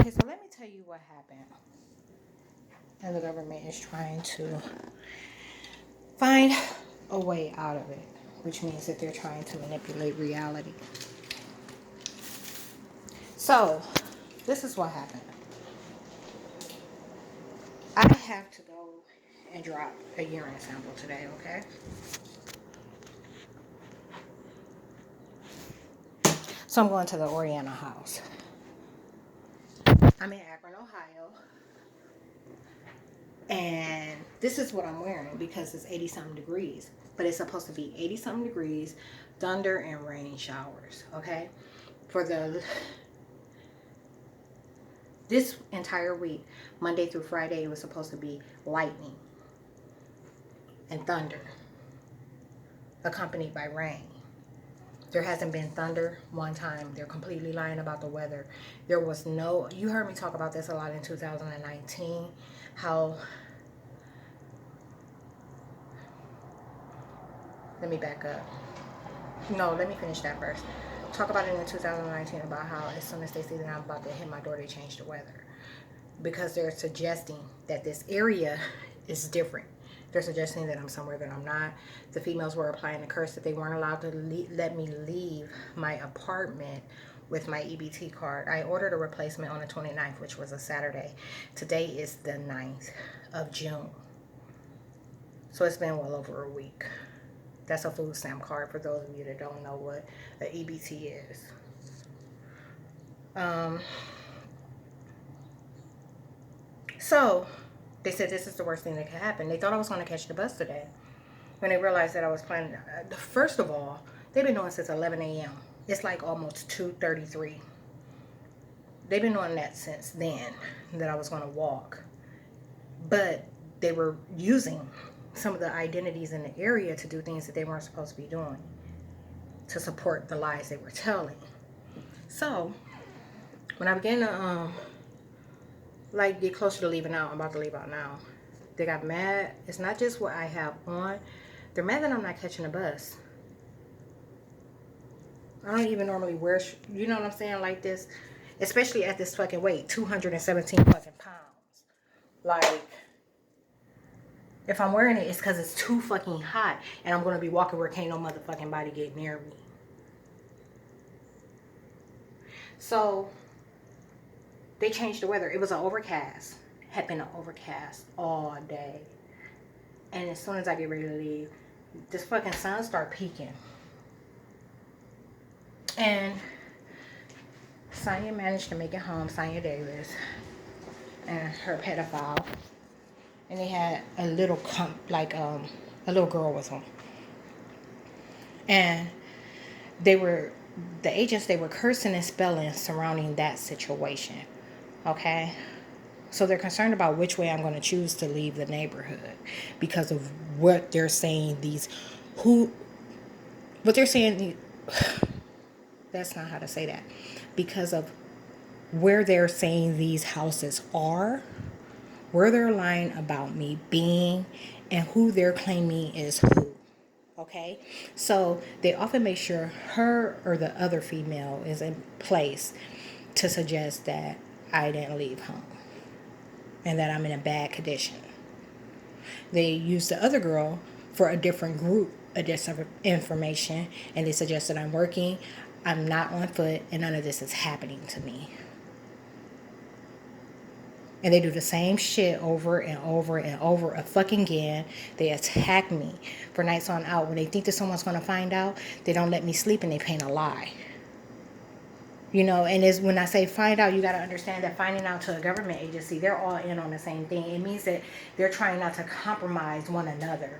Okay, so let me tell you what happened. And the government is trying to find a way out of it, which means that they're trying to manipulate reality. So, this is what happened. I have to go and drop a urine sample today, okay? So I'm going to the Oriana house. I'm in Akron, Ohio. And this is what I'm wearing because it's 80 something degrees. But it's supposed to be 80 something degrees, thunder and rain showers, okay? For this entire week, Monday through Friday, it was supposed to be lightning and thunder, accompanied by rain. There hasn't been thunder one time. They're completely lying about the weather. There was no, you heard me talk about this a lot in 2019, how, let me back up. No, let me finish that first. Talk about it in 2019 about how as soon as they see that I'm about to hit my door, they change the weather. Because they're suggesting that this area is different. They're suggesting that I'm somewhere that I'm not. The females were applying the curse that they weren't allowed to let me leave my apartment with my EBT card. I ordered a replacement on the 29th, which was a Saturday. Today is the 9th of June. So it's been well over a week. That's a food stamp card for those of you that don't know what an EBT is. So they said this is the worst thing that could happen. They thought I was going to catch the bus today. When they realized that I was planning, first of all, they've been doing since 11 a.m. It's like almost 2:33. They've been doing that since then, that I was going to walk. But they were using some of the identities in the area to do things that they weren't supposed to be doing, to support the lies they were telling. So when I began to get closer to leaving out, I'm about to leave out now, they got mad. It's not just what I have on. They're mad that I'm not catching a bus. I don't even normally wear, you know what I'm saying, like this. Especially at this fucking weight, 217 fucking pounds. Like, if I'm wearing it, it's because it's too fucking hot. And I'm going to be walking where can't no motherfucking body get near me. So, they changed the weather. It was an overcast. Had been an overcast all day. And as soon as I get ready to leave, this fucking sun start peaking. And Sonya managed to make it home, Sonya Davis, and her pedophile. And they had a little a little girl with them. And the agents, they were cursing and spelling surrounding that situation. Okay? So they're concerned about which way I'm going to choose to leave the neighborhood because of what they're saying that's not how to say that. Because of where they're saying these houses are, where they're lying about me being, and who they're claiming is who. Okay? So they often make sure her or the other female is in place to suggest that I didn't leave home and that I'm in a bad condition. They use the other girl for a different group, a different information, and they suggest that I'm working, I'm not on foot, and none of this is happening to me. And they do the same shit over and over and over a fucking again. They attack me for nights on out. When they think that someone's going to find out, they don't let me sleep and they paint a lie. You know, and when I say find out, you got to understand that finding out to a government agency, they're all in on the same thing. It means that they're trying not to compromise one another.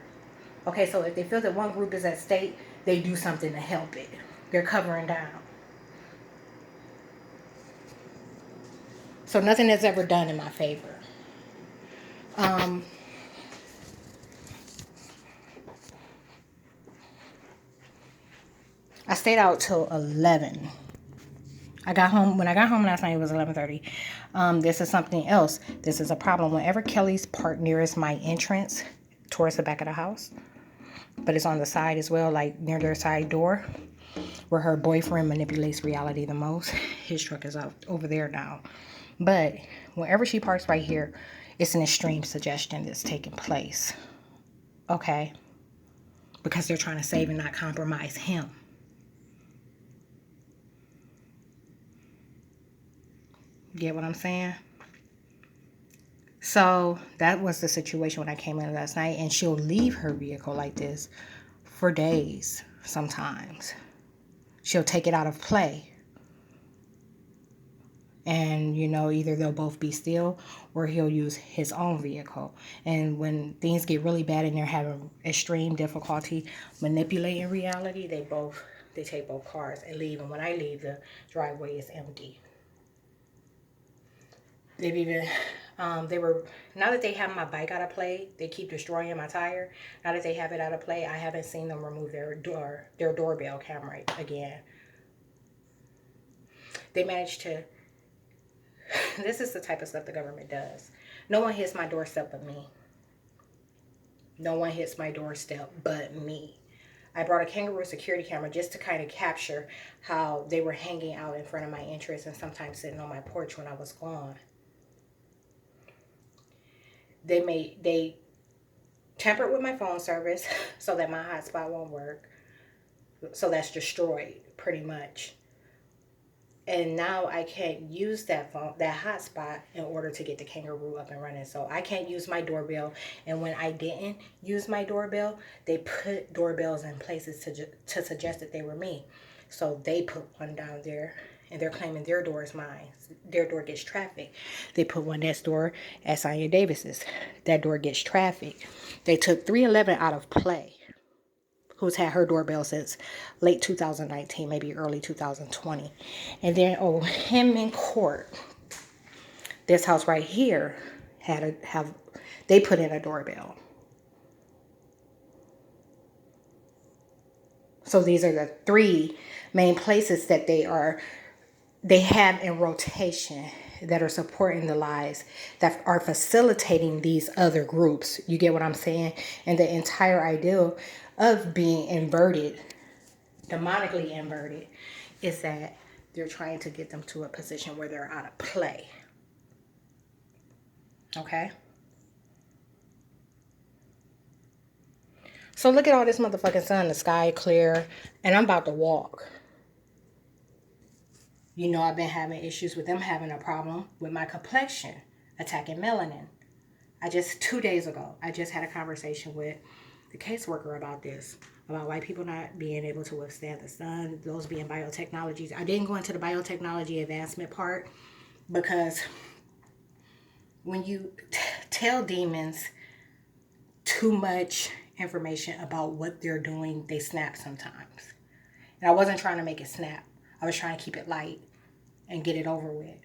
Okay, so if they feel that one group is at stake, they do something to help it. They're covering down. So nothing is ever done in my favor. I stayed out till 11. When I got home last night, it was 11:30. This is something else. This is a problem. Whenever Kelly's parked nearest my entrance towards the back of the house, but it's on the side as well, like near their side door, where her boyfriend manipulates reality the most. His truck is out over there now. But whenever she parks right here, it's an extreme suggestion that's taking place. Okay? Because they're trying to save and not compromise him. Get what I'm saying? So that was the situation when I came in last night. And she'll leave her vehicle like this for days sometimes. She'll take it out of play. And, you know, either they'll both be still or he'll use his own vehicle. And when things get really bad and they're having extreme difficulty manipulating reality, they take both cars and leave. And when I leave, the driveway is empty. They've even, now that they have my bike out of play, they keep destroying my tire. Now that they have it out of play, I haven't seen them remove their doorbell camera again. They managed to, this is the type of stuff the government does. No one hits my doorstep but me. No one hits my doorstep but me. I brought a kangaroo security camera just to kind of capture how they were hanging out in front of my entrance and sometimes sitting on my porch when I was gone. They tampered with my phone service so that my hotspot won't work. So that's destroyed pretty much. And now I can't use that hotspot in order to get the kangaroo up and running. So I can't use my doorbell. And when I didn't use my doorbell, they put doorbells in places to suggest that they were me. So they put one down there, and they're claiming their door is mine. Their door gets traffic. They put one next door at Sonya Davis's. That door gets traffic. They took 311 out of play, who's had her doorbell since late 2019, maybe early 2020. And then, him in court. This house right here they put in a doorbell. So these are the three main places that they have in rotation that are supporting the lies, that are facilitating these other groups. You get what I'm saying? And the entire idea of being inverted, demonically inverted, is that they're trying to get them to a position where they're out of play. Okay? So look at all this motherfucking sun, the sky clear, and I'm about to walk. You know, I've been having issues with them having a problem with my complexion attacking melanin. 2 days ago, I just had a conversation with the caseworker about this, about white people not being able to withstand the sun, those being biotechnologies. I didn't go into the biotechnology advancement part because when you tell demons too much information about what they're doing, they snap sometimes. And I wasn't trying to make it snap. I was trying to keep it light and get it over with.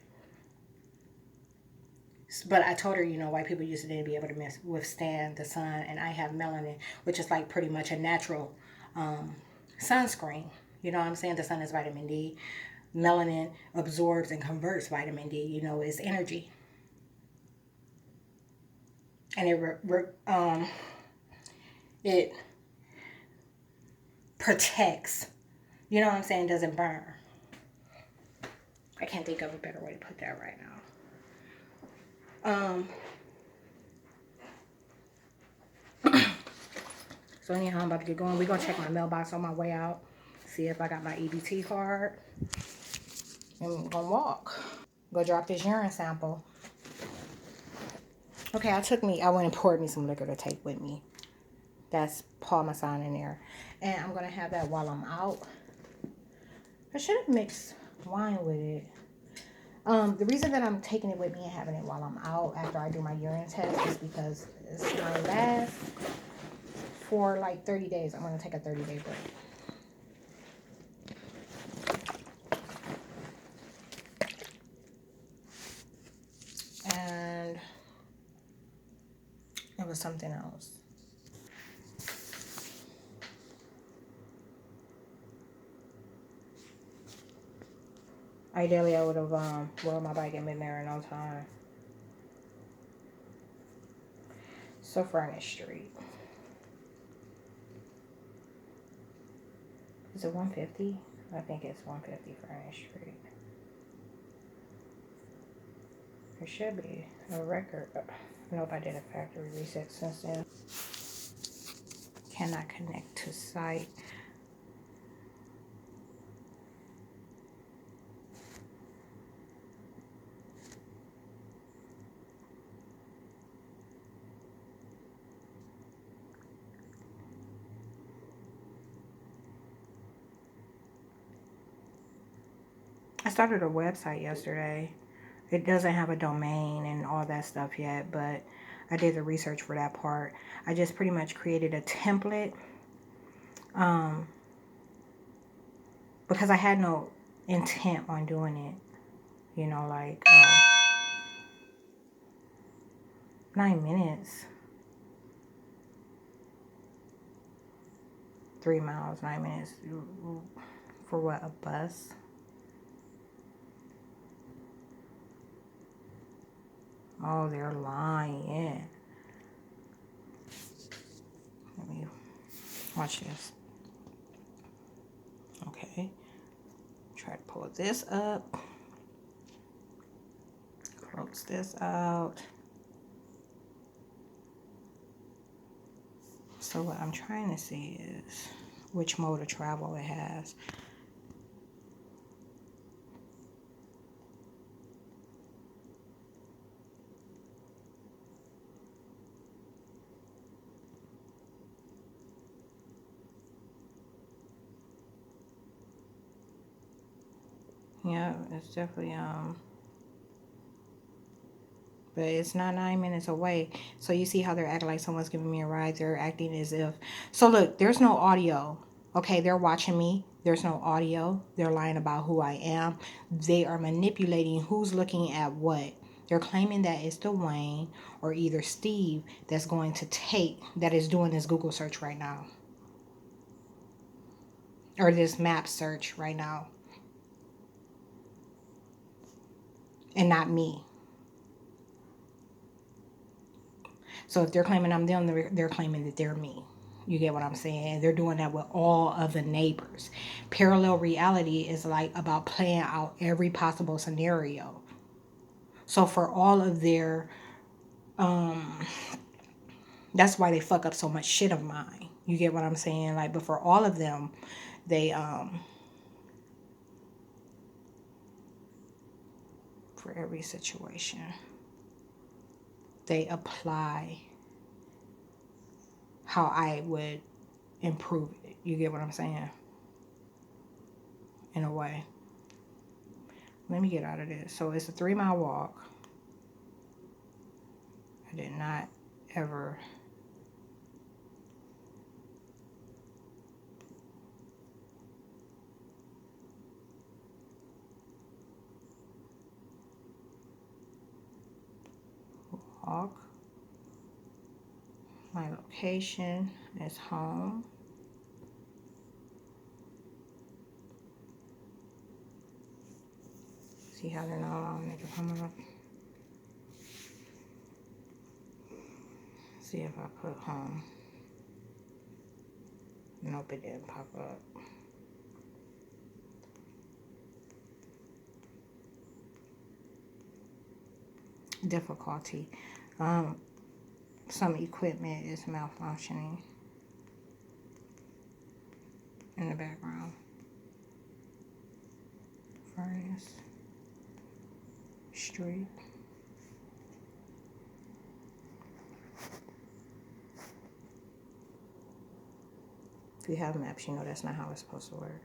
But I told her, you know, white people used to be able to withstand the sun, and I have melanin, which is like pretty much a natural sunscreen. You know what I'm saying? The sun is vitamin D. Melanin absorbs and converts vitamin D. You know, it's energy. And it protects. You know what I'm saying? Doesn't burn. I can't think of a better way to put that right now. So anyhow, I'm about to get going. We're going to check my mailbox on my way out. See if I got my EBT card. And I'm going to walk. Go drop this urine sample. Okay, I went and poured me some liquor to take with me. That's Parmesan in there. And I'm going to have that while I'm out. I should have mixed wine with it. The reason that I'm taking it with me and having it while I'm out after I do my urine test is because it's my last for like 30 days. I'm going to take a 30-day break. And it was something else. Ideally, I would have rode my bike and been there in no time. So Furnace Street. Is it 150? I think it's 150 Furnace Street. There should be a record. Nope, I did a factory reset since then. Cannot connect to site. I started a website yesterday. It doesn't have a domain and all that stuff yet, but I did the research for that part. I just pretty much created a template because I had no intent on doing it. You know, like 9 minutes. 3 miles, 9 minutes. For what, a bus? Oh, they're lying. Let me watch this. Okay. Try to pull this up. Close this out. So what I'm trying to see is which mode of travel it has. Yeah, it's definitely but it's not 9 minutes away. So you see how they're acting like someone's giving me a ride. They're acting as if. So look, there's no audio. Okay, they're watching me. There's no audio. They're lying about who I am. They are manipulating who's looking at what. They're claiming that it's Dwayne or either Steve that's going to that is doing this Google search right now. Or this map search right now. And not me. So if they're claiming I'm them, they're claiming that they're me. You get what I'm saying? They're doing that with all of the neighbors. Parallel reality is like about playing out every possible scenario. So for all of their, that's why they fuck up so much shit of mine. You get what I'm saying? Like, but for all of them, they, for every situation, they apply how I would improve it. You get what I'm saying? In a way. Let me get out of this. So it's a 3-mile walk. I did not ever walk. My location is home. See how they're not allowing it to come up. See if I put home. Nope, it didn't pop up. Difficulty. Some equipment is malfunctioning in the background. Furnace. Street. If you have maps, you know that's not how it's supposed to work.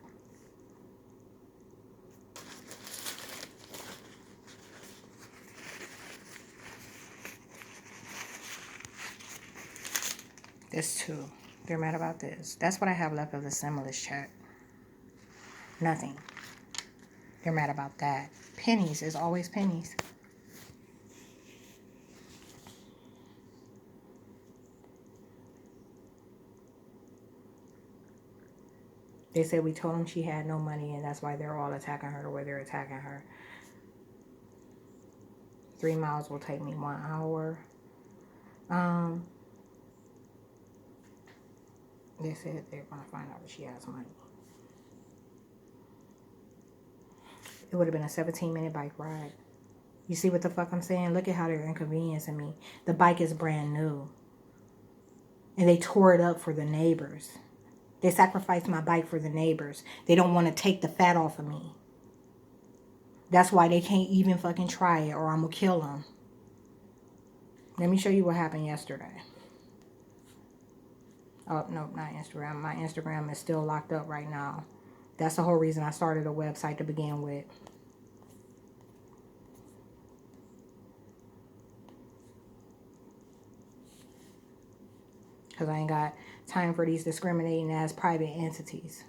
This too. They're mad about this. That's what I have left of the stimulus check. Nothing. They're mad about that. Pennies. It's always pennies. They said we told them she had no money and that's why they're all attacking her the way they're attacking her. 3 miles will take me 1 hour. They said they're going to find out if she has money. It would have been a 17-minute bike ride. You see what the fuck I'm saying? Look at how they're inconveniencing me. The bike is brand new. And they tore it up for the neighbors. They sacrificed my bike for the neighbors. They don't want to take the fat off of me. That's why they can't even fucking try it or I'm going to kill them. Let me show you what happened yesterday. Oh, no, not Instagram. My Instagram is still locked up right now. That's the whole reason I started a website to begin with. Because I ain't got time for these discriminating as private entities.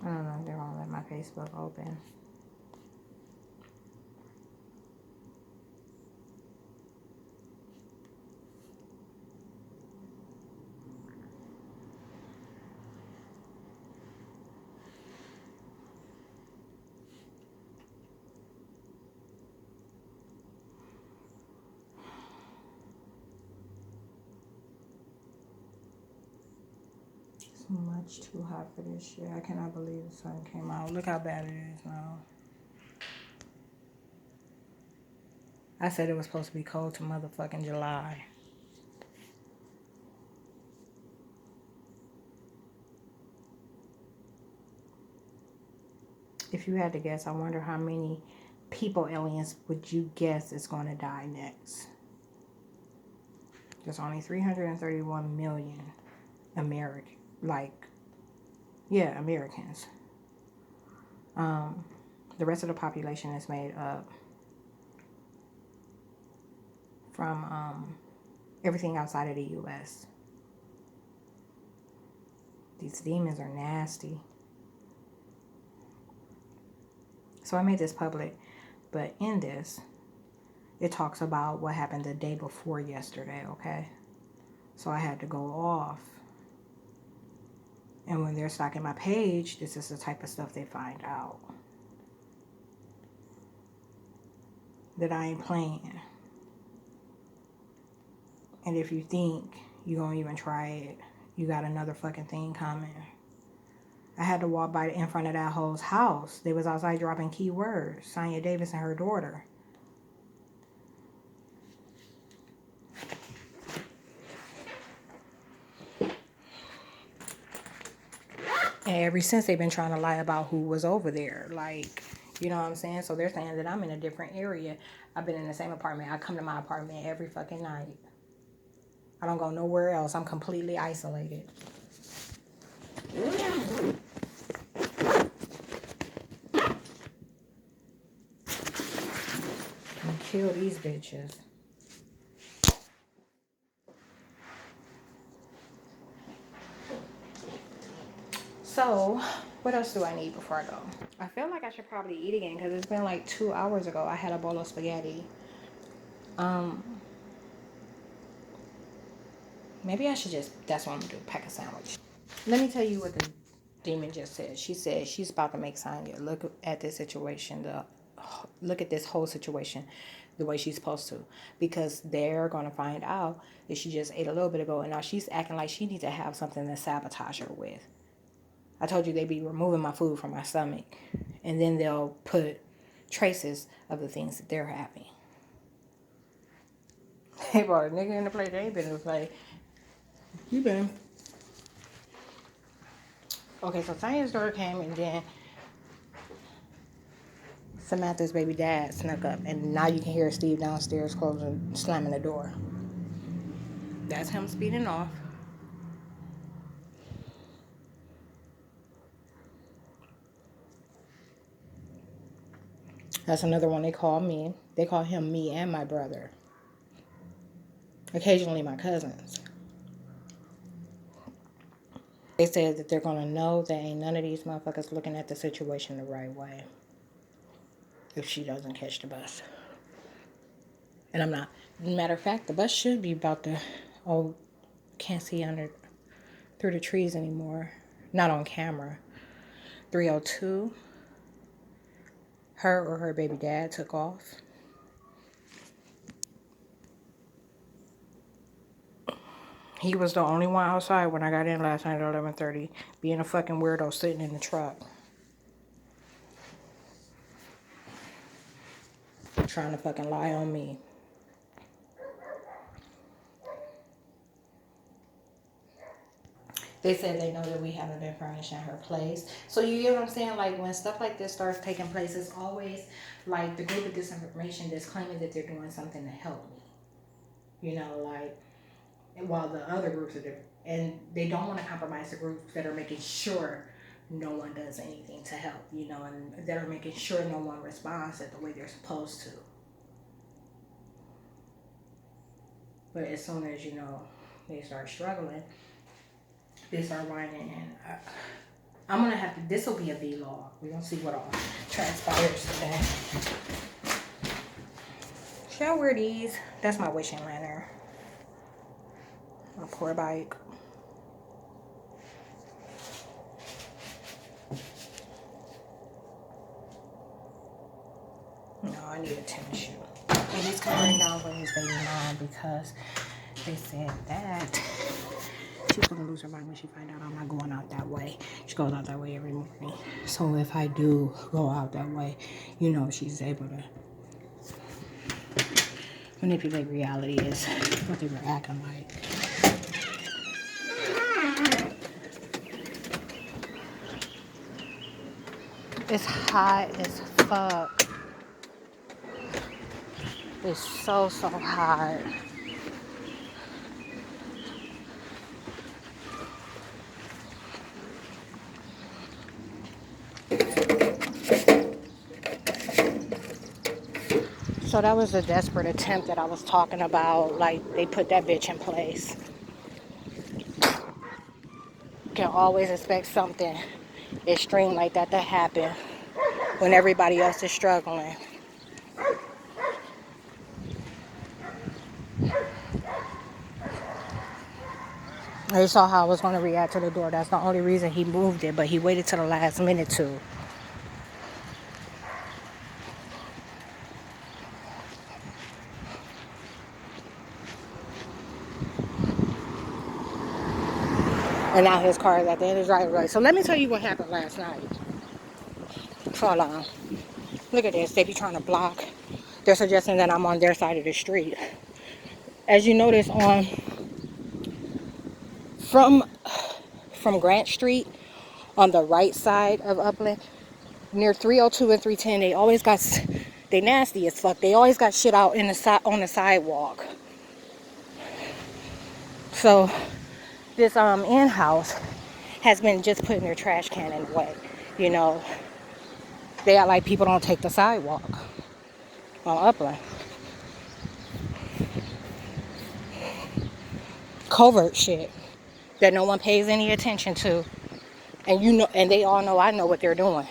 I don't know if they're going to let my Facebook open. It's much too hot for this shit. I cannot believe the sun came out. Look how bad it is now. I said it was supposed to be cold to motherfucking July. If you had to guess, I wonder how many people aliens would you guess is going to die next? There's only 331 million Americans. Americans. The rest of the population is made up from everything outside of the U.S. These demons are nasty. So I made this public, but in this, it talks about what happened the day before yesterday, okay? So I had to go off. And when they're stalking my page, this is the type of stuff they find out. That I ain't playing. And if you think you're going to even try it, you got another fucking thing coming. I had to walk by in front of that hoe's house. They was outside dropping keywords. Sonya Davis and her daughter. And ever since they've been trying to lie about who was over there. Like, you know what I'm saying? So they're saying that I'm in a different area. I've been in the same apartment. I come to my apartment every fucking night. I don't go nowhere else. I'm completely isolated. Kill these bitches. So, what else do I need before I go? I feel like I should probably eat again because it's been like 2 hours ago. I had a bowl of spaghetti. Maybe I should that's what I'm gonna do, pack a sandwich. Let me tell you what the demon just said. She said she's about to make Sonya look at this situation, look at this whole situation the way she's supposed to. Because they're gonna find out that she just ate a little bit ago and now she's acting like she needs to have something to sabotage her with. I told you they'd be removing my food from my stomach. And then they'll put traces of the things that they're having. They brought a nigga in the plate. They ain't been in the plate. You been. Okay, so Tanya's daughter came and then Samantha's baby dad snuck up. And now you can hear Steve downstairs closing, slamming the door. That's him speeding off. That's another one they call me. They call him me and my brother. Occasionally my cousins. They said that they're going to know that ain't none of these motherfuckers looking at the situation the right way. If she doesn't catch the bus. And I'm not. Matter of fact, the bus should be about to... Oh, can't see through the trees anymore. Not on camera. 302. Her or her baby dad took off. He was the only one outside when I got in last night at 11:30, being a fucking weirdo sitting in the truck. Trying to fucking lie on me. They said they know that we haven't been furnishing her place. So you get what I'm saying? Like when stuff like this starts taking place, it's always like the group of disinformation that's claiming that they're doing something to help me. You know, like, while the other groups are different. And they don't want to compromise the groups that are making sure no one does anything to help, you know, and that are making sure no one responds the way they're supposed to. But as soon as, you know, they start struggling, they start whining. And I'm going to have to, this will be a vlog. We're going to see what all transpires today. Should I wear these? That's my wishing lantern. My poor bike. No, I need a tennis shoe. And he's coming down for his baby mom because they said that she's gonna lose her mind when she find out I'm not going out that way. She goes out that way every morning. So if I do go out that way, you know, she's able to manipulate reality is what they were acting like. It's hot as fuck. It's so hot. So that was a desperate attempt that I was talking about. Like, they put that bitch in place. You can always expect something extreme like that to happen when everybody else is struggling. They saw how I was going to react to the door. That's the only reason he moved it, but he waited till the last minute to. And now his car is at the end of the driveway. So let me tell you what happened last night. Hold on. Look at this. They be trying to block. They're suggesting that I'm on their side of the street. As you notice from Grant Street, on the right side of Upland, near 302 and 310, they nasty as fuck. They always got shit out on the sidewalk. So this in-house has been just putting their trash can in the way. You know, they act like people don't take the sidewalk on Upland. Covert shit that no one pays any attention to. And you know, and they all know I know what they're doing.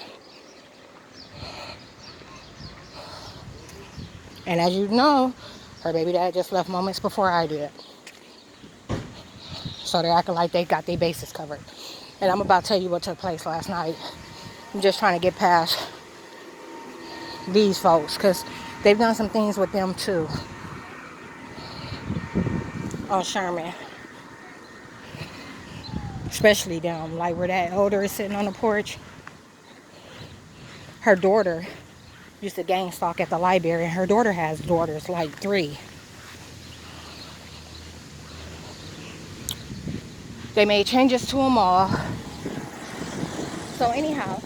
And as you know, her baby dad just left moments before I did. So they're acting like they got their bases covered. And I'm about to tell you what took place last night. I'm just trying to get past these folks because they've done some things with them too. On Sherman. Especially down, like where that elder is sitting on the porch. Her daughter used to gang stalk at the library, and her daughter has daughters, like 3. They made changes to them all. So anyhow,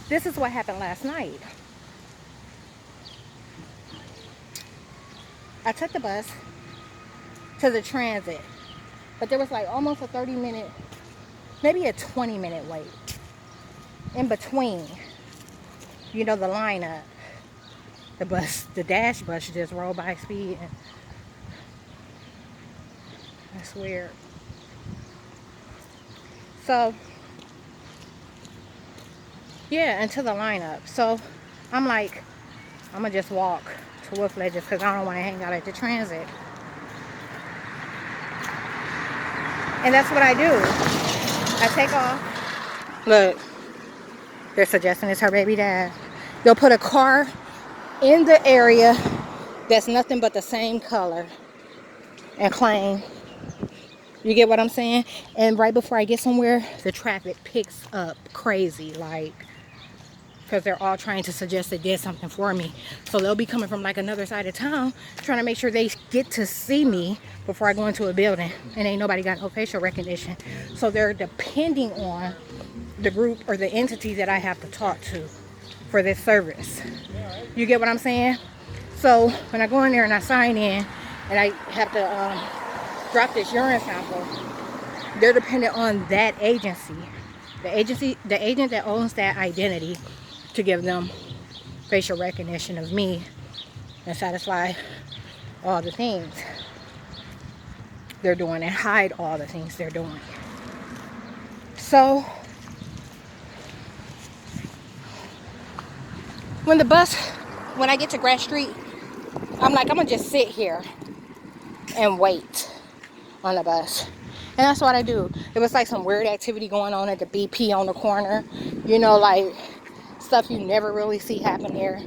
this is what happened last night. I took the bus to the transit, but there was like almost a 30-minute, maybe a 20-minute wait in between. You know, the lineup. The dash bus just rolled by speed. And that's weird. So, yeah, into the lineup. So, I'm like, I'm going to just walk to Wolf Ledges because I don't want to hang out at the transit. And that's what I do. I take off. Look, they're suggesting it's her baby dad. They'll put a car in the area that's nothing but the same color and claim. You get what I'm saying? And right before I get somewhere, the traffic picks up crazy, like, because they're all trying to suggest they did something for me. So they'll be coming from like another side of town, trying to make sure they get to see me before I go into a building. And ain't nobody got no facial recognition. So they're depending on the group or the entity that I have to talk to for this service. You get what I'm saying? So when I go in there and I sign in and I have to drop this urine sample, they're dependent on that agency. The agent that owns that identity to give them facial recognition of me and satisfy all the things they're doing and hide all the things they're doing. So when I get to Grass Street, I'm like, I'm gonna just sit here and wait on the bus. And that's what I do. It was like some weird activity going on at the BP on the corner. You know, like stuff you never really see happen there.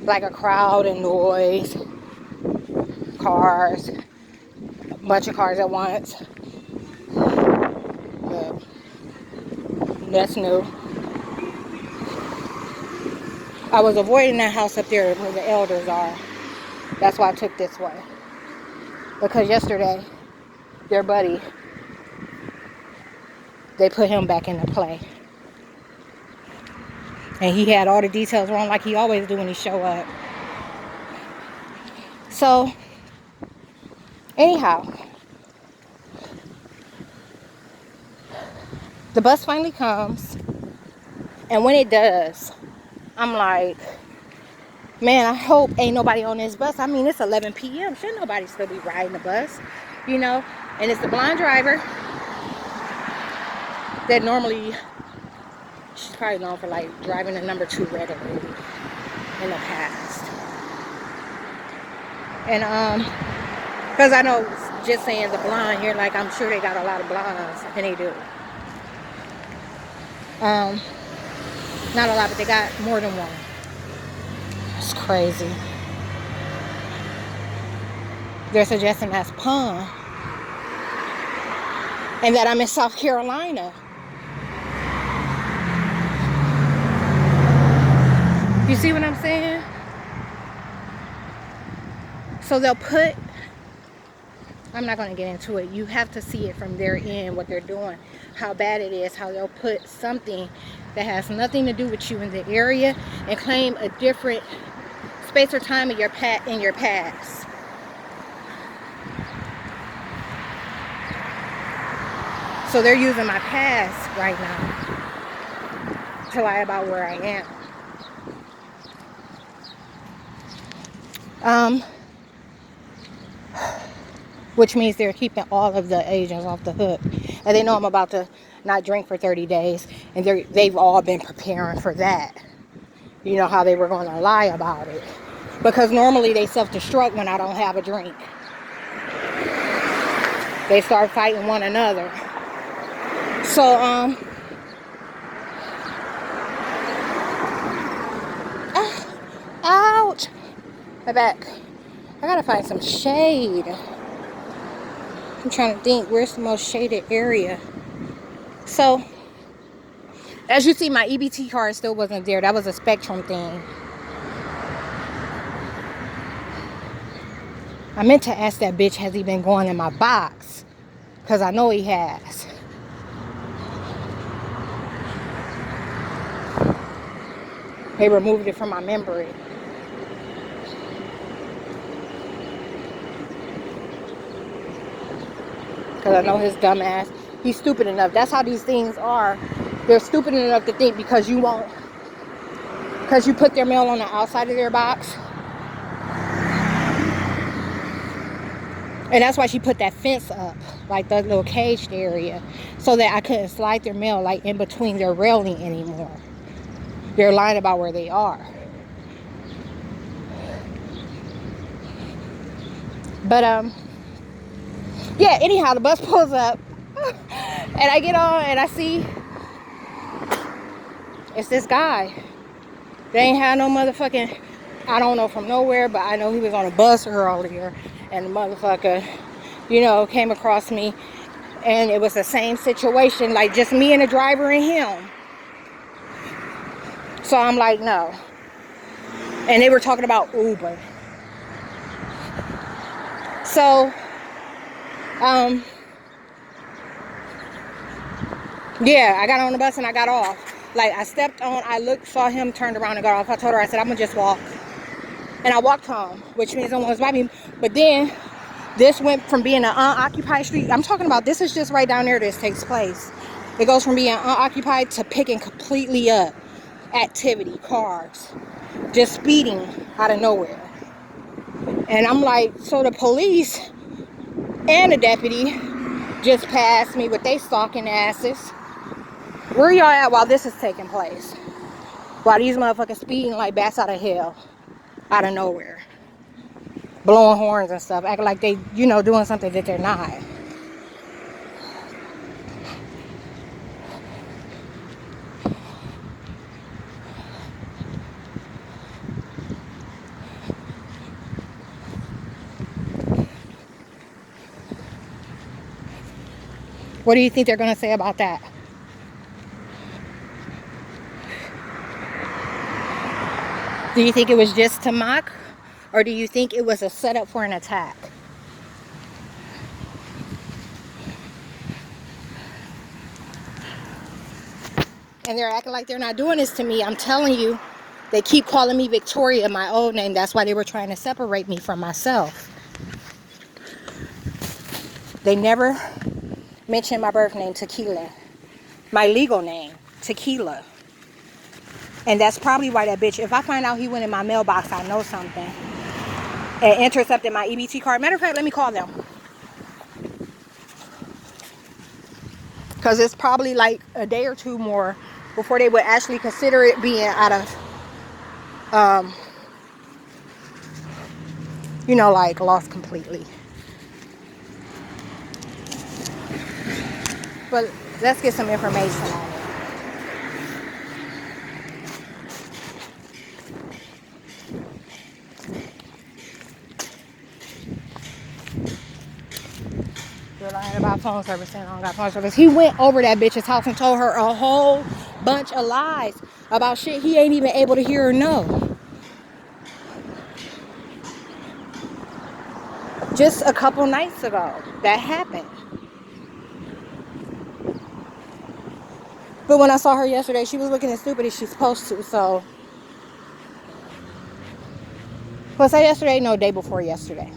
Like a crowd and noise. Cars. A bunch of cars at once. But that's new. I was avoiding that house up there where the elders are. That's why I took this way. Because yesterday, their buddy, they put him back into play. And he had all the details wrong like he always do when he show up. So, anyhow, the bus finally comes. And when it does, I'm like, man, I hope ain't nobody on this bus. I mean, it's 11 p.m. Should nobody still be riding the bus, you know? And it's the blind driver that normally, she's probably known for like driving the number 2 regularly in the past. And because I know just saying the blind, you're like, I'm sure they got a lot of blinds, and they do. Not a lot, but they got more than one. It's crazy. They're suggesting that's Pun, and that I'm in South Carolina. You see what I'm saying? So they'll put, I'm not going to get into it. You have to see it from their end, what they're doing, how bad it is, how they'll put something that has nothing to do with you in the area and claim a different space or time in your past. So they're using my past right now to lie about where I am. Which means they're keeping all of the agents off the hook. And they know I'm about to not drink for 30 days. And they've all been preparing for that. You know how they were going to lie about it. Because normally they self-destruct when I don't have a drink. They start fighting one another. So, ouch! My back. I gotta find some shade. I'm trying to think, where's the most shaded area? So, as you see, my EBT card still wasn't there. That was a Spectrum thing. I meant to ask that bitch, has he been going in my box? Because I know he has. They removed it from my memory. Because I know his dumb ass, he's stupid enough. That's how these things are. They're stupid enough to think because you put their mail on the outside of their box. And that's why she put that fence up, like the little caged area, so that I couldn't slide their mail like in between their railing anymore. They're lying about where they are. But yeah, anyhow, the bus pulls up. And I get on and I see it's this guy. They ain't had no motherfucking, I don't know from nowhere, but I know he was on a bus earlier. And the motherfucker, you know, came across me. And it was the same situation, like just me and the driver and him. So I'm like, no. And they were talking about Uber. So, yeah, I got on the bus and I got off. Like, I stepped on, I looked, saw him, turned around and got off. I told her, I said, I'm gonna just walk. And I walked home, which means no one was by me. But then, this went from being an unoccupied street. I'm talking about, this is just right down there this takes place. It goes from being unoccupied to picking completely up activity, cars, just speeding out of nowhere. And I'm like, so the police and the deputy just passed me with they stalking asses. Where y'all at while this is taking place? While these motherfuckers speeding like bats out of hell, out of nowhere, blowing horns and stuff, acting like they, you know, doing something that they're not. What do you think they're gonna say about that? Do you think it was just to mock, or do you think it was a setup for an attack? And they're acting like they're not doing this to me. I'm telling you, they keep calling me Victoria, my old name. That's why they were trying to separate me from myself. They never mentioned my birth name, Tequila. My legal name, Tequila. And that's probably why that bitch, if I find out he went in my mailbox, I know something. And intercepted my EBT card. Matter of fact, let me call them. Because it's probably like a day or two more before they would actually consider it being out of, you know, like lost completely. But let's get some information on it. You're lying about phone service and I don't got phone service. He went over that bitch's house and told her a whole bunch of lies about shit he ain't even able to hear or know. Just a couple nights ago, that happened. But when I saw her yesterday, she was looking as stupid as she's supposed to, so. Was that yesterday? No, day before yesterday.